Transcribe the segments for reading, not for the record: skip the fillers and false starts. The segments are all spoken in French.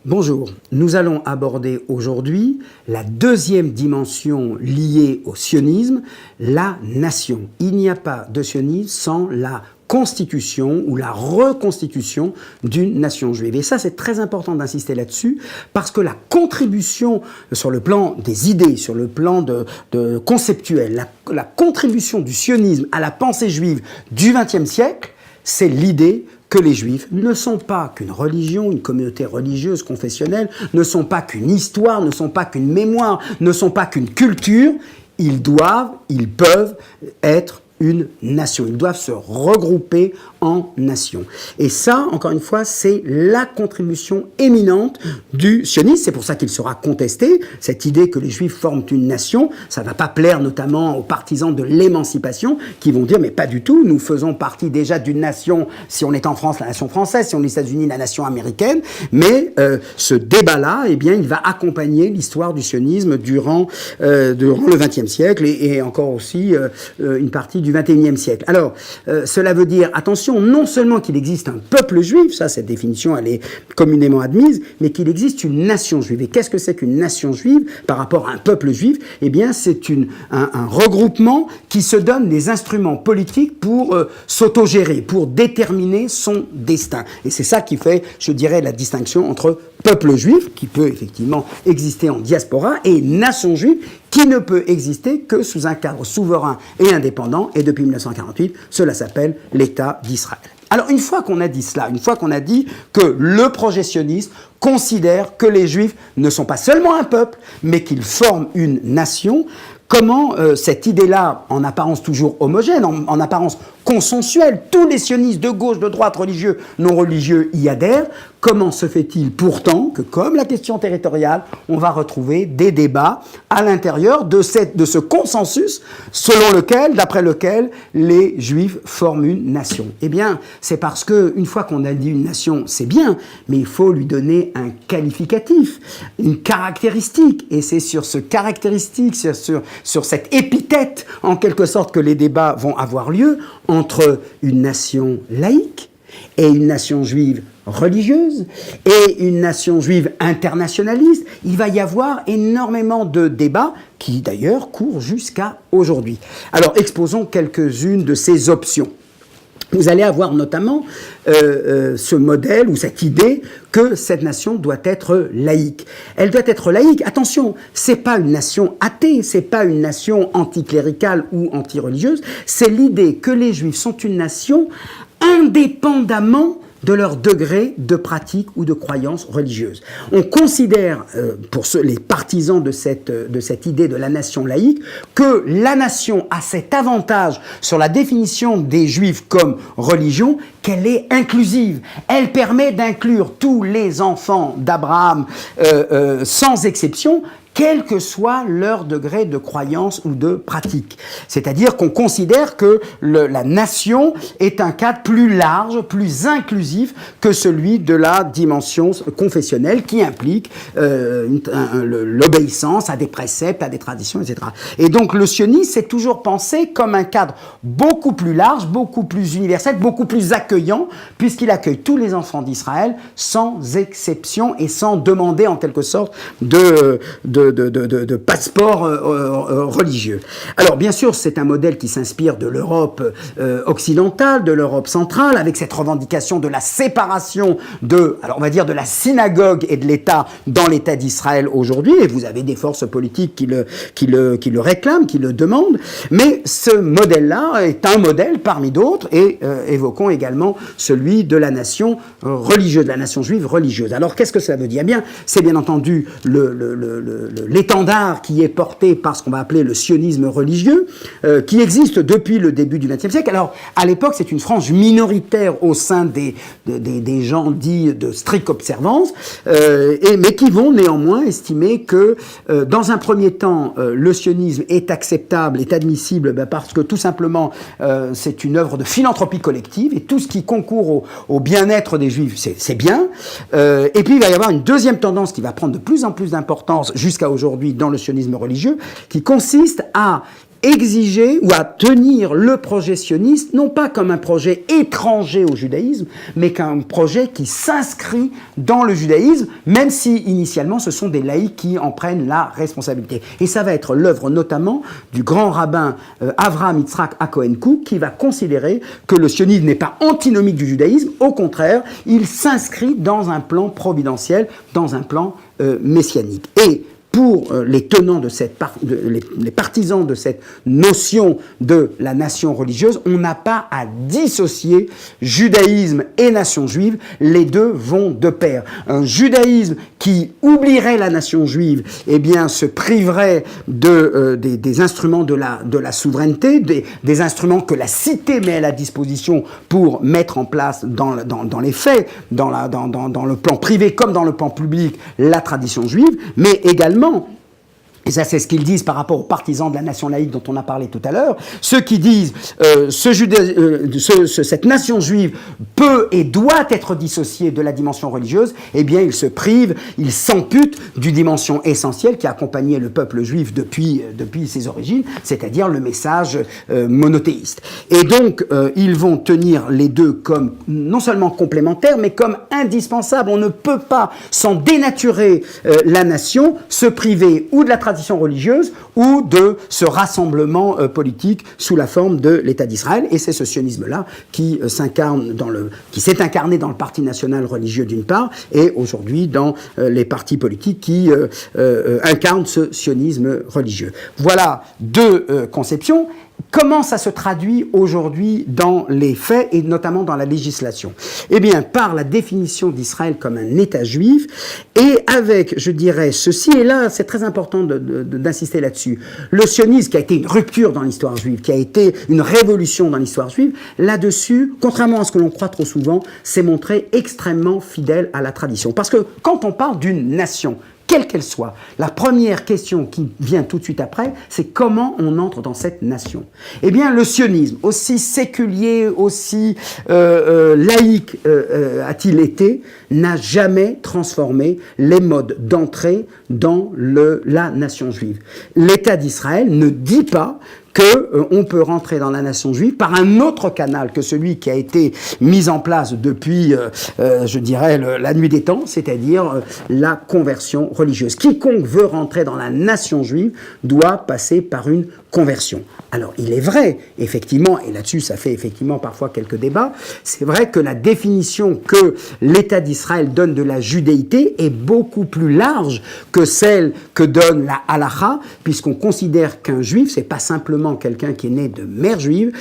Bonjour, nous allons aborder aujourd'hui la deuxième dimension liée au sionisme, la nation. Il n'y a pas de sionisme sans la constitution ou la reconstitution d'une nation juive. Et ça, c'est très important d'insister là-dessus, parce que la contribution sur le plan des idées, sur le plan de conceptuel, la contribution du sionisme à la pensée juive du XXe siècle, c'est l'idée que les Juifs ne sont pas qu'une religion, une communauté religieuse, confessionnelle, ne sont pas qu'une histoire, ne sont pas qu'une mémoire, ne sont pas qu'une culture. Ils peuvent être une nation. Ils doivent se regrouper en nation. Et ça, encore une fois, c'est la contribution éminente du sionisme. C'est pour ça qu'il sera contesté, cette idée que les Juifs forment une nation. Ça ne va pas plaire notamment aux partisans de l'émancipation qui vont dire, mais pas du tout, nous faisons partie déjà d'une nation, si on est en France, la nation française, si on est aux États-Unis, la nation américaine. Mais ce débat-là, eh bien, il va accompagner l'histoire du sionisme durant le XXe siècle et encore aussi une partie du XXIe siècle. Alors, cela veut dire, attention, non seulement qu'il existe un peuple juif, ça, cette définition, elle est communément admise, mais qu'il existe une nation juive. Et qu'est-ce que c'est qu'une nation juive par rapport à un peuple juif? Eh bien, c'est un regroupement qui se donne des instruments politiques pour s'autogérer, pour déterminer son destin. Et c'est ça qui fait, je dirais, la distinction entre peuple juif, qui peut effectivement exister en diaspora, et nation juive, qui ne peut exister que sous un cadre souverain et indépendant, et depuis 1948, cela s'appelle l'État d'Israël. Alors, une fois qu'on a dit cela, une fois qu'on a dit que le projet sioniste considère que les Juifs ne sont pas seulement un peuple, mais qu'ils forment une nation, comment cette idée-là, en apparence toujours homogène, en apparence consensuelle, tous les sionistes de gauche, de droite, religieux, non religieux y adhèrent, comment se fait-il pourtant que, comme la question territoriale, on va retrouver des débats à l'intérieur de ce consensus d'après lequel les Juifs forment une nation? Eh bien, c'est parce que une fois qu'on a dit une nation, c'est bien, mais il faut lui donner un qualificatif, une caractéristique, et c'est sur ce caractéristique, sur cette épithète, en quelque sorte, que les débats vont avoir lieu entre une nation laïque et une nation juive religieuse et une nation juive internationaliste. Il va y avoir énormément de débats qui, d'ailleurs, courent jusqu'à aujourd'hui. Alors, exposons quelques-unes de ces options. Vous allez avoir notamment ce modèle ou cette idée que cette nation doit être laïque. Elle doit être laïque. Attention, c'est pas une nation athée, c'est pas une nation anticléricale ou anti-religieuse. C'est l'idée que les Juifs sont une nation indépendamment de leur degré de pratique ou de croyance religieuse. On considère, pour les partisans de cette idée de la nation laïque, que la nation a cet avantage sur la définition des Juifs comme religion, qu'elle est inclusive. Elle permet d'inclure tous les enfants d'Abraham sans exception, quel que soit leur degré de croyance ou de pratique. C'est-à-dire qu'on considère que la nation est un cadre plus large, plus inclusif que celui de la dimension confessionnelle qui implique l'obéissance à des préceptes, à des traditions, etc. Et donc le sionisme s'est toujours pensé comme un cadre beaucoup plus large, beaucoup plus universel, beaucoup plus accueillant, puisqu'il accueille tous les enfants d'Israël sans exception et sans demander en quelque sorte de passeport religieux. Alors, bien sûr, c'est un modèle qui s'inspire de l'Europe occidentale, de l'Europe centrale, avec cette revendication de la séparation on va dire de la synagogue et de l'État dans l'État d'Israël aujourd'hui, et vous avez des forces politiques qui le réclament, qui le demandent, mais ce modèle-là est un modèle parmi d'autres, et évoquons également celui de la nation religieuse, de la nation juive religieuse. Alors, qu'est-ce que cela veut dire? Eh bien, c'est bien entendu l'étendard qui est porté par ce qu'on va appeler le sionisme religieux, qui existe depuis le début du XXe siècle. Alors, à l'époque, c'est une frange minoritaire au sein des gens dits de stricte observance, mais qui vont néanmoins estimer que, dans un premier temps, le sionisme est acceptable, est admissible, parce que tout simplement, c'est une œuvre de philanthropie collective, et tout ce qui concourt au bien-être des Juifs, c'est bien. Et puis, il va y avoir une deuxième tendance qui va prendre de plus en plus d'importance jusqu'à aujourd'hui dans le sionisme religieux, qui consiste à exiger ou à tenir le projet sioniste, non pas comme un projet étranger au judaïsme, mais qu'un projet qui s'inscrit dans le judaïsme, même si initialement ce sont des laïcs qui en prennent la responsabilité. Et ça va être l'œuvre notamment du grand rabbin Avraham Yitzhak Cohen Kook, qui va considérer que le sionisme n'est pas antinomique du judaïsme, au contraire, il s'inscrit dans un plan providentiel, dans un plan messianique. Et pour les tenants de les partisans de cette notion de la nation religieuse, on n'a pas à dissocier judaïsme et nation juive, les deux vont de pair. Un judaïsme qui oublierait la nation juive, eh bien, se priverait des instruments de la souveraineté, des instruments que la cité met à la disposition pour mettre en place dans les faits, dans le plan privé comme dans le plan public, la tradition juive, mais également, et ça c'est ce qu'ils disent par rapport aux partisans de la nation laïque dont on a parlé tout à l'heure, ceux qui disent cette nation juive peut et doit être dissociée de la dimension religieuse, eh bien ils se privent, ils s'amputent d'une dimension essentielle qui a accompagné le peuple juif depuis ses origines, c'est-à-dire le message monothéiste. Et donc ils vont tenir les deux comme non seulement complémentaires, mais comme indispensables. On ne peut pas, sans dénaturer la nation, se priver ou de la tradition religieuse ou de ce rassemblement politique sous la forme de l'État d'Israël. Et c'est ce sionisme-là qui s'est incarné dans le Parti national religieux d'une part, et aujourd'hui dans les partis politiques qui incarnent ce sionisme religieux. Voilà deux conceptions. Comment ça se traduit aujourd'hui dans les faits et notamment dans la législation? Eh bien, par la définition d'Israël comme un État juif et avec, je dirais, ceci, et là c'est très important d'insister là-dessus, le sionisme qui a été une rupture dans l'histoire juive, qui a été une révolution dans l'histoire juive, là-dessus, contrairement à ce que l'on croit trop souvent, s'est montré extrêmement fidèle à la tradition. Parce que quand on parle d'une nation, quelle qu'elle soit, la première question qui vient tout de suite après, c'est comment on entre dans cette nation. Eh bien, le sionisme, aussi séculier, aussi laïque a-t-il été, n'a jamais transformé les modes d'entrée dans la nation juive. L'État d'Israël ne dit pas qu'on peut rentrer dans la nation juive par un autre canal que celui qui a été mis en place depuis, je dirais, la nuit des temps, c'est-à-dire la conversion religieuse. Quiconque veut rentrer dans la nation juive doit passer par une conversion. Alors, il est vrai, effectivement, et là-dessus, ça fait effectivement parfois quelques débats, c'est vrai que la définition que l'État d'Israël donne de la judéité est beaucoup plus large que celle que donne la halakha, puisqu'on considère qu'un juif, c'est pas simplement quelqu'un qui est né de mère juive,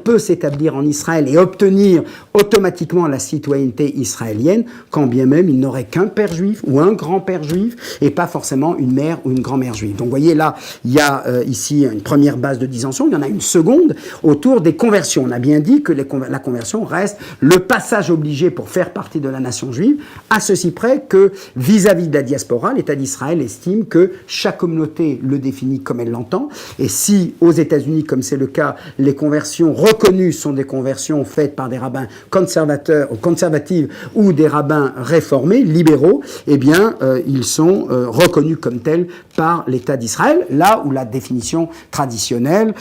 peut s'établir en Israël et obtenir automatiquement la citoyenneté israélienne, quand bien même il n'aurait qu'un père juif ou un grand-père juif, et pas forcément une mère ou une grand-mère juive. Donc, vous voyez, là, il y a ici une première base de dissension, il y en a une seconde autour des conversions. On a bien dit que la conversion reste le passage obligé pour faire partie de la nation juive, à ceci près que vis-à-vis de la diaspora, l'État d'Israël estime que chaque communauté le définit comme elle l'entend, et si aux États-Unis, comme c'est le cas, les conversions reconnues sont des conversions faites par des rabbins conservatifs ou des rabbins réformés, libéraux, eh bien, ils sont reconnus comme tels par l'État d'Israël, là où la définition traditionnelle,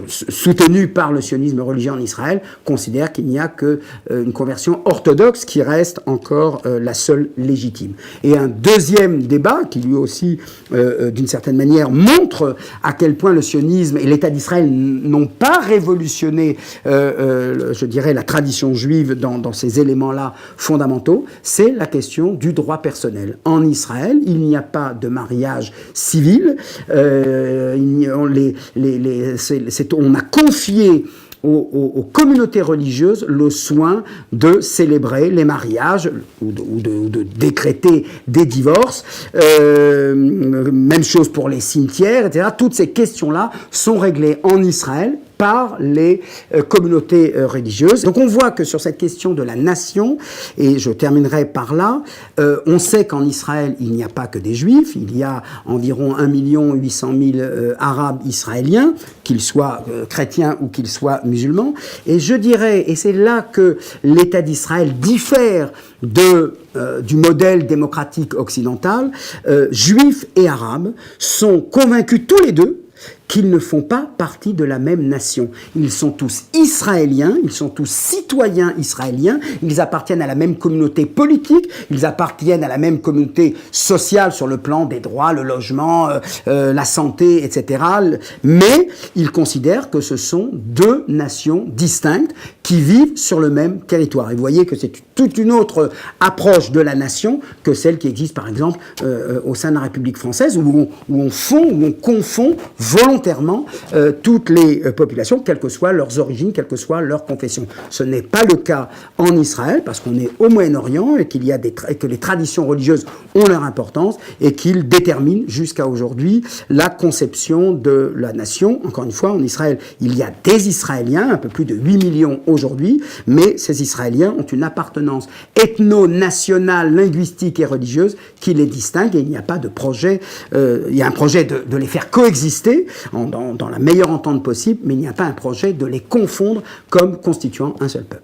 soutenue par le sionisme religieux en Israël, considère qu'il n'y a qu'une conversion orthodoxe qui reste encore la seule légitime. Et un deuxième débat, qui lui aussi, d'une certaine manière, montre à quel point le sionisme et l'État d'Israël n'ont pas révolutionné, je dirais, la tradition juive dans ces éléments-là fondamentaux, c'est la question du droit personnel. En Israël, il n'y a pas de mariage civil, on a confié aux communautés religieuses le soin de célébrer les mariages ou de décréter des divorces. Même chose pour les cimetières, etc. Toutes ces questions-là sont réglées en Israël par les communautés religieuses. Donc on voit que sur cette question de la nation, et je terminerai par là, on sait qu'en Israël, il n'y a pas que des Juifs, il y a environ 1 800 000 Arabes israéliens, qu'ils soient chrétiens ou qu'ils soient musulmans, et je dirais, et c'est là que l'État d'Israël diffère du modèle démocratique occidental, juifs et arabes sont convaincus tous les deux qu'ils ne font pas partie de la même nation. Ils sont tous israéliens, ils sont tous citoyens israéliens, ils appartiennent à la même communauté politique, ils appartiennent à la même communauté sociale sur le plan des droits, le logement, la santé, etc. Mais ils considèrent que ce sont deux nations distinctes qui vivent sur le même territoire. Et vous voyez que c'est toute une autre approche de la nation que celle qui existe par exemple au sein de la République française où on confond volontairement toutes les populations, quelles que soient leurs origines, quelle que soit leur confession. Ce n'est pas le cas en Israël, parce qu'on est au Moyen-Orient et que les traditions religieuses ont leur importance et qu'ils déterminent jusqu'à aujourd'hui la conception de la nation. Encore une fois, en Israël, il y a des Israéliens, un peu plus de 8 millions aujourd'hui, mais ces Israéliens ont une appartenance ethno-nationale, linguistique et religieuse qui les distingue, et il n'y a pas de projet, il y a un projet de les faire coexister dans la meilleure entente possible, mais il n'y a pas un projet de les confondre comme constituant un seul peuple.